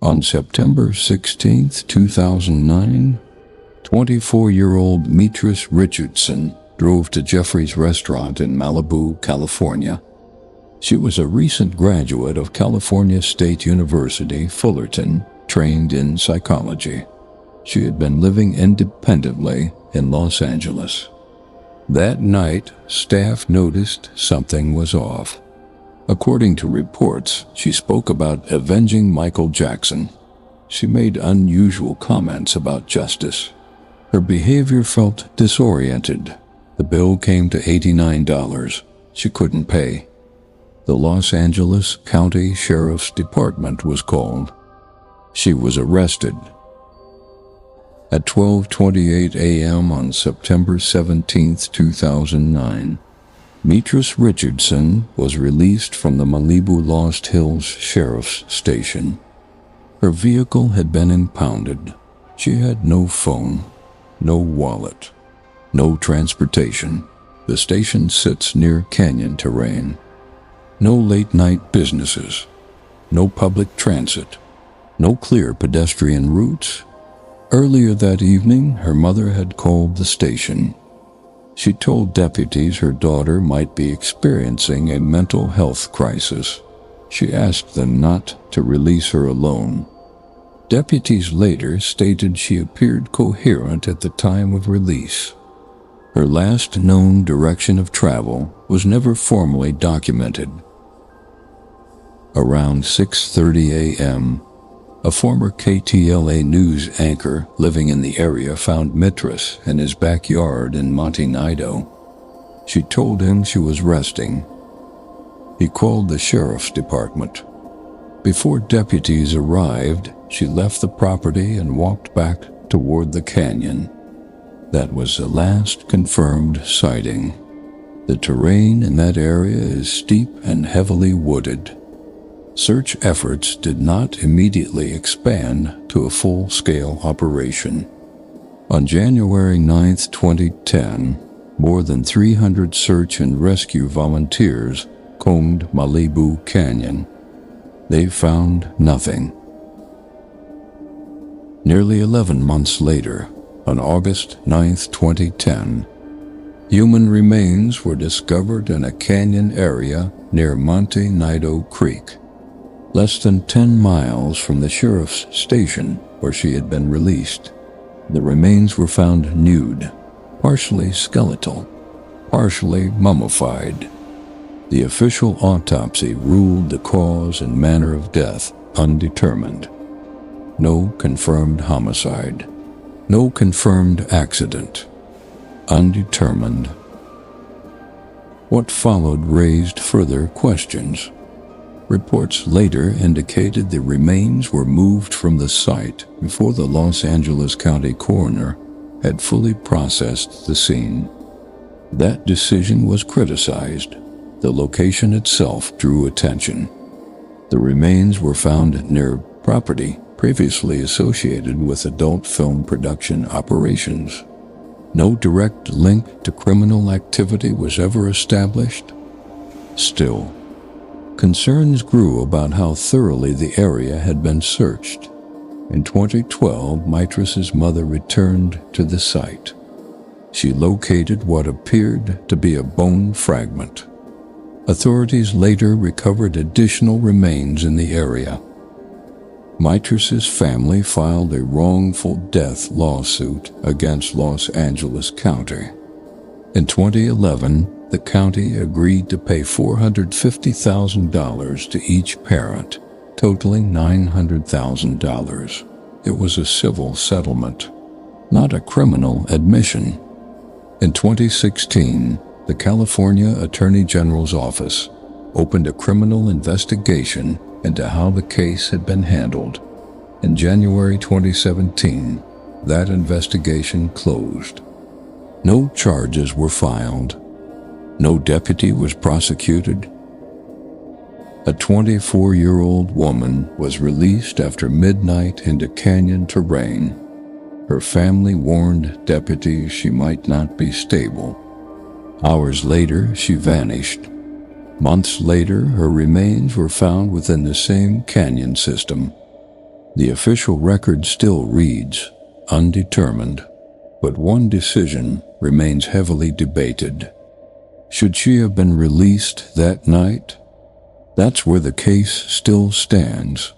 On September 16, 2009, 24-year-old Mitrice Richardson drove to Jeffrey's restaurant in Malibu, California. She was a recent graduate of California State University, Fullerton, trained in psychology. She had been living independently in Los Angeles. That night, staff noticed something was off. According to reports, she spoke about avenging Michael Jackson. She made unusual comments about justice. Her behavior felt disoriented. The bill came to $89. She couldn't pay. The Los Angeles County Sheriff's Department was called. She was arrested. At 12:28 a.m. on September 17, 2009, Mitrice Richardson was released from the Malibu Lost Hills Sheriff's Station. Her vehicle had been impounded. She had no phone, no wallet, no transportation. The station sits near canyon terrain. No late-night businesses, no public transit, no clear pedestrian routes. Earlier that evening, her mother had called the station. She told deputies her daughter might be experiencing a mental health crisis. She asked them not to release her alone. Deputies later stated she appeared coherent at the time of release. Her last known direction of travel was never formally documented. Around 6:30 a.m., a former KTLA news anchor living in the area found Mitrice in his backyard in Monte Nido. She told him she was resting. He called the sheriff's department. Before deputies arrived, she left the property and walked back toward the canyon. That was the last confirmed sighting. The terrain in that area is steep and heavily wooded. Search efforts did not immediately expand to a full-scale operation. On January 9, 2010, more than 300 search and rescue volunteers combed Malibu Canyon. They found nothing. Nearly 11 months later, on August 9, 2010, human remains were discovered in a canyon area near Monte Nido Creek, less than 10 miles from the sheriff's station where she had been released. The remains were found nude, partially skeletal, partially mummified. The official autopsy ruled the cause and manner of death undetermined. No confirmed homicide. No confirmed accident. Undetermined. What followed raised further questions. Reports later indicated the remains were moved from the site before the Los Angeles County coroner had fully processed the scene. That decision was criticized. The location itself drew attention. The remains were found near property previously associated with adult film production operations. No direct link to criminal activity was ever established. Still, concerns grew about how thoroughly the area had been searched. In 2012, Mitrice's mother returned to the site. She located what appeared to be a bone fragment. Authorities later recovered additional remains in the area. Mitrice's family filed a wrongful death lawsuit against Los Angeles County. In 2011, the county agreed to pay $450,000 to each parent, totaling $900,000. It was a civil settlement, not a criminal admission. In 2016, the California Attorney General's office opened a criminal investigation into how the case had been handled. In January 2017, that investigation closed. No charges were filed. No deputy was prosecuted. A 24-year-old woman was released after midnight into canyon terrain. Her family warned deputies she might not be stable. Hours later, she vanished. Months later, her remains were found within the same canyon system. The official record still reads, undetermined, but one decision remains heavily debated. Should she have been released that night? That's where the case still stands.